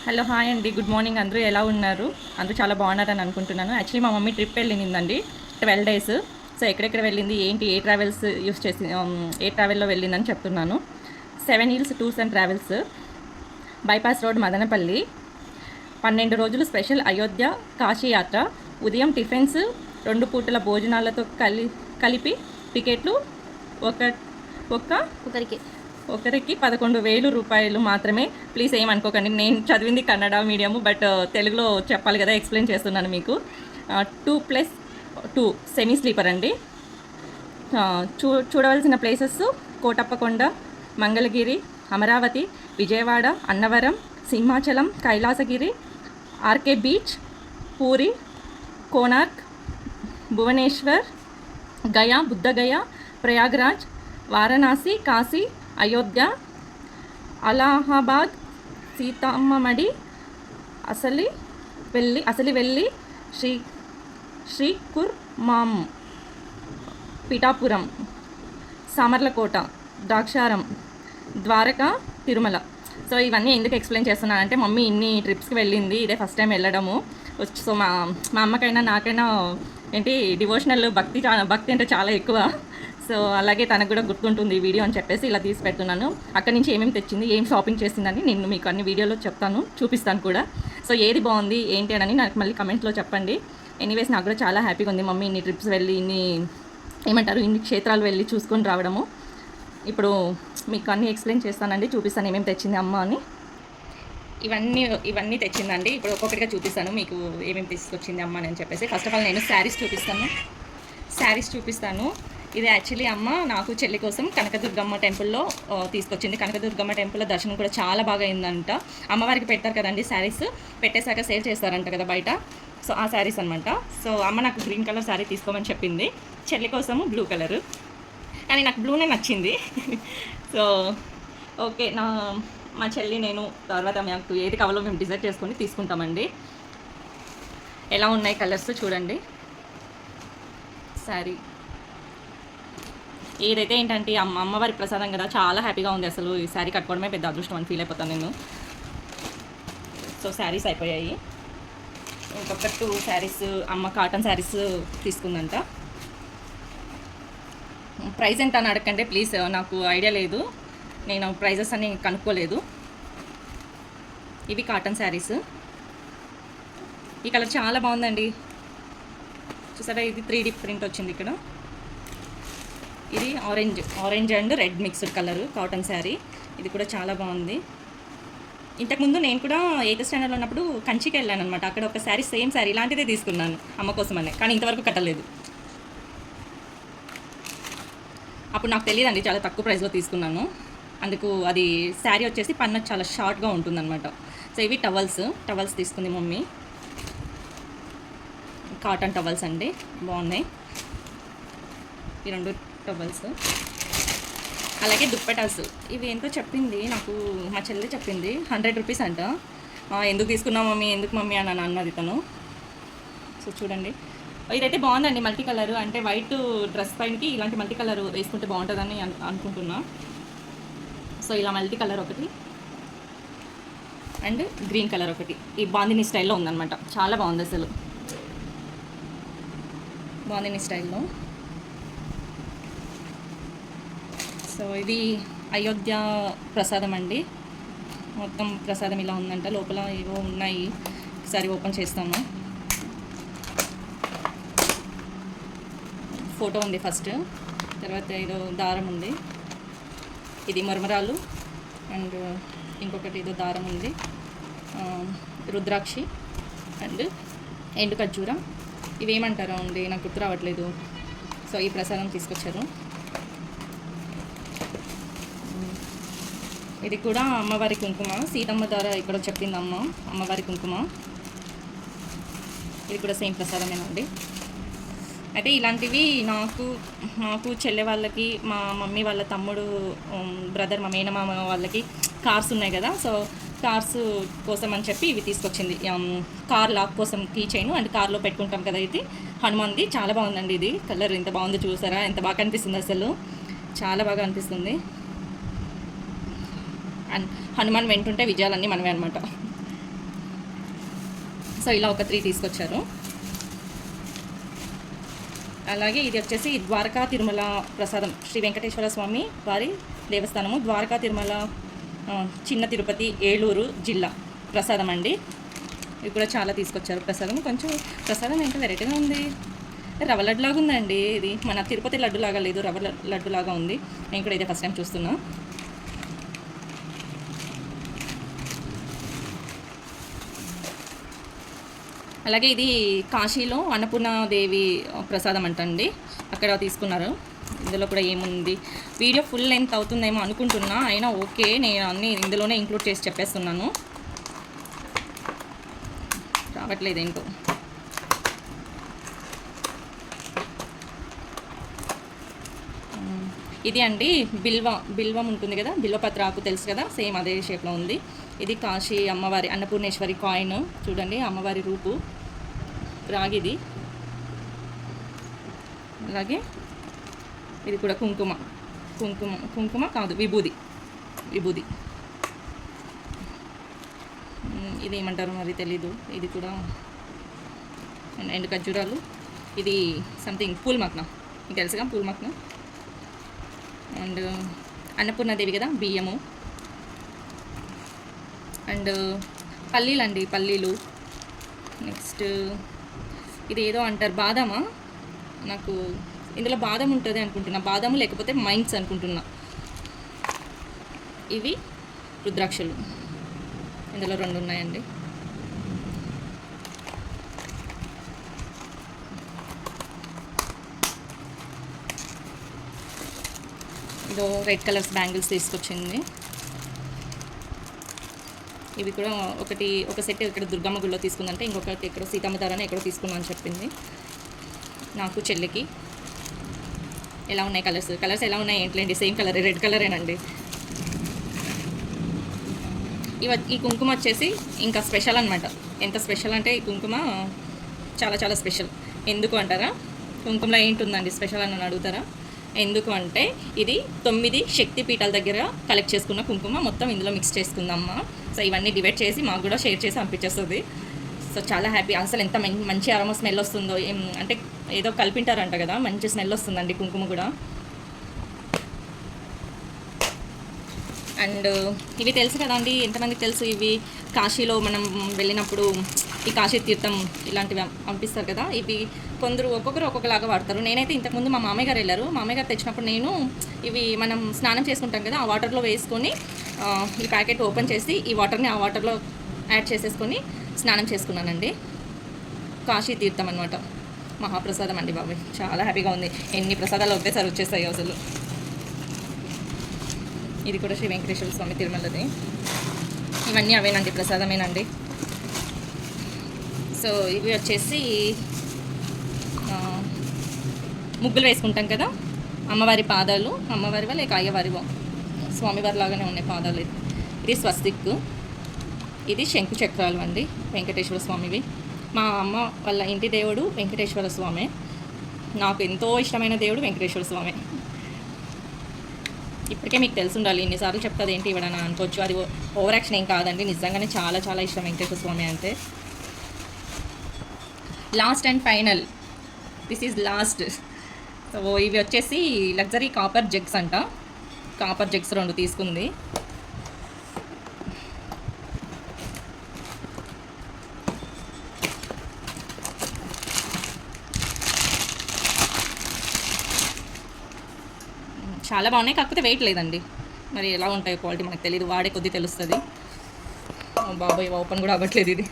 Hello hi అండి, good morning. అందరూ ఎలా ఉన్నారు? అందరూ చాలా బాగున్నారని అనుకుంటున్నాను. యాక్చువల్లీ మా మమ్మీ ట్రిప్ వెళ్ళిందండి 12 డేస్. సో ఎక్కడెక్కడ వెళ్ళింది, ఏంటి, ఏ ట్రావెల్స్ యూస్ చేసి ఏ ట్రావెల్లో వెళ్ళిందని చెప్తున్నాను. 7 Hills tours and travels, bypass road, Madanapalle. 12 రోజులు స్పెషల్ అయోధ్య కాశీ యాత్ర. ఉదయం టిఫిన్స్, 2 పూటల భోజనాలతో కలిపి టికెట్లు ఒక ఒక్క ఒకరికి ఒకరికి 11,000 రూపాయలు మాత్రమే. ప్లీజ్ ఏమనుకోకండి, నేను చదివింది కన్నడ మీడియము, బట్ తెలుగులో చెప్పాలి కదా, ఎక్స్ప్లెయిన్ చేస్తున్నాను మీకు. 2+2 సెమీ స్లీపర్ అండి. చూడవలసిన places: Kotappakonda, Mangalagiri, Amaravati, Vijayawada, Annavaram, Simhachalam, Kailasagiri, RK beach, Puri, Konark, Bhubaneswar, Gaya, Buddhagaya, Prayagraj, Varanasi, Kashi, Ayodhya, Allahabad, Seethammamadi, అసలి వెళ్ళి, శ్రీకుర్మాం, పిఠాపురం, సామర్లకోట, ద్రాక్షారం, ద్వారకా, తిరుమల. సో ఇవన్నీ ఎందుకు ఎక్స్ప్లెయిన్ చేస్తున్నానంటే, మమ్మీ ఇన్ని ట్రిప్స్కి వెళ్ళింది, ఇదే ఫస్ట్ టైం వెళ్ళడము. సో మా అమ్మకైనా నాకైనా ఏంటి డివోషనల్ భక్తి అంటే చాలా ఎక్కువ. సో అలాగే తనకు కూడా గుర్తుంటుంది ఈ వీడియో అని చెప్పేసి ఇలా తీసి పెడుతున్నాను. అక్కడి నుంచి ఏమేమి తెచ్చింది, ఏం షాపింగ్ చేసిందని నేను మీకు అన్ని వీడియోలో చెప్తాను, చూపిస్తాను కూడా. సో ఏది బాగుంది ఏంటి అని నాకు మళ్ళీ కమెంట్లో చెప్పండి. ఎనీవేస్, నాకు కూడా చాలా హ్యాపీగా ఉంది మమ్మీ ఇన్ని ట్రిప్స్ వెళ్ళి, ఇన్ని క్షేత్రాలు వెళ్ళి చూసుకొని రావడము. ఇప్పుడు మీకు అన్నీ ఎక్స్ప్లెయిన్ చేస్తానండి, చూపిస్తాను ఏమేమి తెచ్చింది అమ్మ అని. ఇవన్నీ తెచ్చిందండి. ఇప్పుడు ఒక్కొక్కటిగా చూపిస్తాను మీకు ఏమేమి తీసుకొచ్చింది అమ్మ అని చెప్పేసి. ఫస్ట్ ఆఫ్ ఆల్ నేను శారీస్ చూపిస్తాను. ఇది యాక్చువల్లీ అమ్మ నాకు చెల్లి కోసం కనకదుర్గమ్మ టెంపుల్లో తీసుకొచ్చింది. కనకదుర్గమ్మ టెంపుల్లో దర్శనం కూడా చాలా బాగా అయిందంట. అమ్మవారికి పెడతారు కదండి శారీస్, పెట్టేశాక సేల్ చేస్తారంట కదా బయట. సో ఆ శారీస్ అనమాట. సో అమ్మ నాకు గ్రీన్ కలర్ శారీ తీసుకోమని చెప్పింది, చెల్లి కోసము బ్లూ కలరు. కానీ నాకు బ్లూనే నచ్చింది. సో ఓకే, మా చెల్లి నేను తర్వాత మాకు ఏది కావాలో మేము డిసైడ్ చేసుకొని తీసుకుంటామండి. ఎలా ఉన్నాయి కలర్స్ చూడండి. శారీ ఏదైతే ఏంటంటే అమ్మవారి ప్రసాదం కదా, చాలా హ్యాపీగా ఉంది అసలు. ఈ శారీ కట్టుకోవడమే పెద్ద అదృష్టం అని ఫీల్ అయిపోతాను నేను. సో శారీస్ అయిపోయాయి. ఇంకొక 2 శారీస్ అమ్మ కాటన్ శారీస్ తీసుకుందంట. ప్రైస్ ఎంత అని అడగండి ప్లీజ్, నాకు ఐడియా లేదు, నేను ప్రైజెస్ అని కనుక్కోలేదు. ఇవి కాటన్ శారీస్. ఈ కలర్ చాలా బాగుందండి, చూసారా? ఇది 3D ప్రింట్ వచ్చింది ఇక్కడ. ఇది orange and red mixed colour cotton sari. ఇది కూడా చాలా బాగుంది. ఇంతకుముందు నేను కూడా 8th స్టాండర్డ్లో ఉన్నప్పుడు కంచికి వెళ్ళాను అనమాట. అక్కడ ఒక శారీ, సేమ్ శారీ ఇలాంటిదే తీసుకున్నాను అమ్మ కోసమనే, కానీ ఇంతవరకు కట్టలేదు. అప్పుడు నాకు తెలియదండి, చాలా తక్కువ ప్రైస్లో తీసుకున్నాను. అందుకు అది శారీ వచ్చేసి పన్న చాలా షార్ట్గా ఉంటుందన్నమాట. సో ఇవి టవల్స్ తీసుకుంది మమ్మీ. కాటన్ టవల్స్ అండి, బాగున్నాయి ఈ 2 టవల్స్. అలాగే దుప్పటాస్, ఇవి ఎంతో చెప్పింది నాకు, మా చెల్లి చెప్పింది 100 రూపీస్ అంట. ఎందుకు తీసుకున్నావు మమ్మీ, ఎందుకు మమ్మీ అని అన్నది తను. సో చూడండి, ఇదైతే బాగుందండి, మల్టీ కలర్. అంటే వైట్ డ్రెస్ పైనకి ఇలాంటి మల్టీ కలర్ వేసుకుంటే బాగుంటుందని అనుకుంటున్నా. సో ఇలా మల్టీ కలర్ ఒకటి అండ్ గ్రీన్ కలర్ ఒకటి, ఈ బాందిని స్టైల్లో ఉందన్నమాట. చాలా బాగుంది అసలు, బాందిని స్టైల్లో. సో ఇది అయోధ్య ప్రసాదం అండి. మొత్తం ప్రసాదం ఇలా ఉందంట, లోపల ఏవో ఉన్నాయి, ఒకసారి ఓపెన్ చేస్తాము. ఫోటో ఉంది ఫస్ట్, తర్వాత ఏదో దారం ఉంది, ఇది మరమరాలు, అండ్ ఇంకొకటి ఏదో దారం ఉంది, రుద్రాక్షి అండ్ ఎండు ఖర్జూర. ఇవేమంటారా అండి, నాకు గుర్తు రావట్లేదు. సో ఈ ప్రసాదం తీసుకొచ్చారు. ఇది కూడా అమ్మవారి కుంకుమ, సీతమ్మ ద్వారా ఇక్కడ చెప్పింది అమ్మవారి కుంకుమ. ఇది కూడా సేమ్ ప్రసాదమేనండి. అయితే ఇలాంటివి నాకు చెల్లె వాళ్ళకి, మా మమ్మీ వాళ్ళ తమ్ముడు, బ్రదర్, మా మేనమామ వాళ్ళకి కార్స్ ఉన్నాయి కదా. సో కార్స్ కోసం అని చెప్పి ఇవి తీసుకొచ్చింది. కార్ లాక్ కోసం కీ చైన్, అండ్ కార్లో పెట్టుకుంటాం కదా, ఇది హనుమాన్ది. చాలా బాగుందండి, ఇది కలర్ ఎంత బాగుందో చూసారా, ఎంత బాగా అనిపిస్తుంది అసలు, చాలా బాగా అనిపిస్తుంది. అండ్ హనుమాన్ వెంటుంటే విజయాలన్నీ మనమే అనమాట. సో ఇలా ఒక 3 తీసుకొచ్చారు. అలాగే ఇది వచ్చేసి ద్వారకా తిరుమల ప్రసాదం, శ్రీ వెంకటేశ్వర స్వామి వారి దేవస్థానము, ద్వారకా తిరుమల చిన్న తిరుపతి ఏలూరు జిల్లా ప్రసాదం అండి. ఇది కూడా చాలా తీసుకొచ్చారు ప్రసాదం. కొంచెం ప్రసాదం ఏంటో వెరైటీగా ఉంది, రవ్వ లడ్డు లాగా ఉందండి. ఇది మన తిరుపతి లడ్డు లాగా లేదు, రవ్వ లడ్డు లాగా ఉంది. నేను కూడా ఇదే ఫస్ట్ టైం చూస్తున్నా. అలాగే ఇది కాశీలో అన్నపూర్ణాదేవి ప్రసాదం అంటండి, అక్కడ తీసుకున్నారు. ఇందులో కూడా ఏముంది, వీడియో ఫుల్ లెంత్ అవుతుందేమో అనుకుంటున్నా, అయినా ఓకే, నేను అన్నీ ఇందులోనే ఇంక్లూడ్ చేసి చెప్పేస్తున్నాను. రావట్లేదు ఏంటో. ఇది అండి బిల్వం ఉంటుంది కదా, బిల్వపత్ర ఆకు తెలుసు కదా, సేమ్ అదే షేప్లో ఉంది. ఇది కాశీ అమ్మవారి అన్నపూర్ణేశ్వరి కాయిన్ చూడండి, అమ్మవారి రూపు, రాగిది. అలాగే ఇది కూడా కుంకుమ కాదు, విభూది. ఇది ఏమంటారు మరి తెలీదు. ఇది కూడా ఎండు ఖర్జూరాలు. ఇది సంథింగ్ పూల్మక్న, మీకు తెలుసుగా పూల్మక్న. అండ్ అన్నపూర్ణాదేవి కదా, బియ్యము. అండ్ పల్లీలు అండి, పల్లీలు. నెక్స్ట్ ఇది ఏదో అంటారు, బాదామా, నాకు ఇందులో బాదం ఉంటుంది అనుకుంటున్నా, బాదాము లేకపోతే మైన్స్ అనుకుంటున్నా. ఇవి రుద్రాక్షలు, ఇందులో 2 ఉన్నాయండి. ఇదో రెడ్ కలర్స్ బ్యాంగిల్స్ తీసుకొచ్చింది. ఇవి కూడా ఒక సెట్ ఇక్కడ దుర్గమ్మ గుడిలో తీసుకుందంటే, ఇంకొకటి ఇక్కడ సీతమ్మ తారని ఎక్కడో తీసుకున్నా అని చెప్పింది. నాకు చెల్లికి ఎలా ఉన్నాయి కలర్స్ ఎలా ఉన్నాయి ఏంటండి, సేమ్ కలర్, రెడ్ కలరేనండి. ఈ కుంకుమ వచ్చేసి ఇంకా స్పెషల్ అనమాట. ఎంత స్పెషల్ అంటే ఈ కుంకుమ చాలా చాలా స్పెషల్. ఎందుకు అంటారా, కుంకుమలో ఏంటుందండి స్పెషల్ అని అడుగుతారా? ఎందుకు అంటే ఇది 9 శక్తి పీఠాల దగ్గర కలెక్ట్ చేసుకున్న కుంకుమ, మొత్తం ఇందులో మిక్స్ చేసుకుందమ్మ. సో ఇవన్నీ డివైడ్ చేసి మాకు కూడా షేర్ చేసి పంపించేస్తుంది. సో చాలా హ్యాపీ. అసలు ఎంత మంచి అరోమా స్మెల్ వస్తుందో, అంటే ఏదో కలిపింటారంట కదా, మంచి స్మెల్ వస్తుందండి కుంకుమ కూడా. అండ్ ఇవి తెలుసు కదండి, ఎంతమందికి తెలుసు, ఇవి కాశీలో మనం వెళ్ళినప్పుడు ఈ కాశీ తీర్థం ఇలాంటివి పంపిస్తారు కదా, ఇవి కొందరు ఒక్కొక్కరు ఒక్కొక్కలాగా వాడతారు. నేనైతే ఇంతకుముందు మా మామయ్య గారు వెళ్ళారు, మామయ్య గారు తెచ్చినప్పుడు నేను ఇవి మనం స్నానం చేసుకుంటాం కదా, ఆ వాటర్లో వేసుకొని ఈ ప్యాకెట్ ఓపెన్ చేసి ఈ వాటర్ని ఆ వాటర్లో యాడ్ చేసేసుకొని స్నానం చేసుకున్నానండి. కాశీ తీర్థం అనమాట, మహాప్రసాదం అండి బాబాయ్, చాలా హ్యాపీగా ఉంది. ఎన్ని ప్రసాదాలు ఒకేసారి వచ్చేస్తాయి అసలు. ఇది కూడా శ్రీ వెంకటేశ్వర స్వామి తిరుమలది. ఇవన్నీ అవేనండి, ప్రసాదమేనండి. సో ఇవి వచ్చేసి ముగ్గులు వేసుకుంటాం కదా, అమ్మవారి పాదాలు, అమ్మవారివా లేక అయ్యవారివో, స్వామివారి లాగానే ఉన్నాయి పాదాలు. ఇది స్వస్తిక్, ఇది శంకు చక్రాలు అండి, వెంకటేశ్వర స్వామివి. మా అమ్మ వాళ్ళ ఇంటి దేవుడు వెంకటేశ్వర స్వామి, నాకు ఎంతో ఇష్టమైన దేవుడు వెంకటేశ్వర స్వామి. ఇప్పటికే మీకు తెలిసి ఉండాలి, ఎన్నిసార్లు చెప్తుంది ఏంటి ఇవ్వడని అనుకోవచ్చు, అది ఓవర్ యాక్షన్ ఏం కాదండి, నిజంగానే చాలా చాలా ఇష్టం వెంకటేశ్వర స్వామి అంటే. Last and final, this is lost. So ఇవి వచ్చేసి లగ్జరీ కాపర్ జగ్స్ అంట, కాపర్ జగ్స్ 2 తీసుకుంది. చాలా బాగున్నాయి, కాకపోతే వెయిట్ లేదండి, మరి ఎలా ఉంటాయి క్వాలిటీ మనకు తెలియదు, వాడే కొద్దీ తెలుస్తుంది. బాబాయ్ ఓపెన్ కూడా అవ్వట్లేదు ఇది,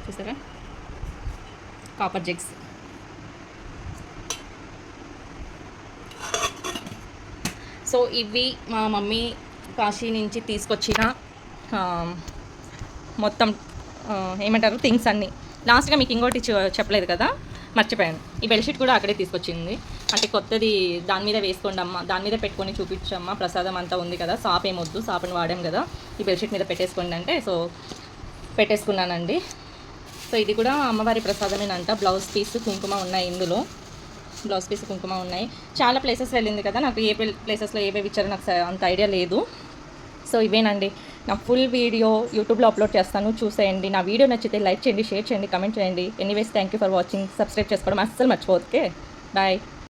చూసారా, కాపర్ జగ్స్. సో ఇవి మా మమ్మీ కాశీ నుంచి తీసుకొచ్చిన మొత్తం ఏమంటారు థింగ్స్ అన్నీ. లాస్ట్గా మీకు ఇంకోటి చెప్పలేదు కదా, మర్చిపోయాను, ఈ బెడ్షీట్ కూడా అక్కడే తీసుకొచ్చింది. అంటే కొత్తది దాని మీద వేసుకోండి అమ్మ, దాని మీద పెట్టుకొని చూపించమ్మా, ప్రసాదం అంతా ఉంది కదా, సాప్ ఏమొద్దు, సాప్ని వాడాం కదా, ఈ బెడ్షీట్ మీద పెట్టేసుకోండి అంటే, సో పెట్టేసుకున్నానండి. సో ఇది కూడా అమ్మవారి ప్రసాదమేనంట. బ్లౌజ్ పీస్ కుంకుమ ఉన్నాయి, ఇందులో బ్లౌజ్ పీస్ కుంకుమ ఉన్నాయి. చాలా ప్లేసెస్ వెళ్ళింది కదా, నాకు ఏ ప్లేసెస్లో ఏవేవి ఇచ్చారో నాకు అంత ఐడియా లేదు. సో ఇవేనండి నా ఫుల్ వీడియో యూట్యూబ్లో అప్లోడ్ చేస్తాను, చూసేయండి. నా వీడియో నచ్చితే లైక్ చేయండి, షేర్ చేయండి, కమెంట్ చేయండి. Anyways thank you for watching. Subscribe చేసుకోవడం అస్సలు మర్చిపోదు. Okay, bye.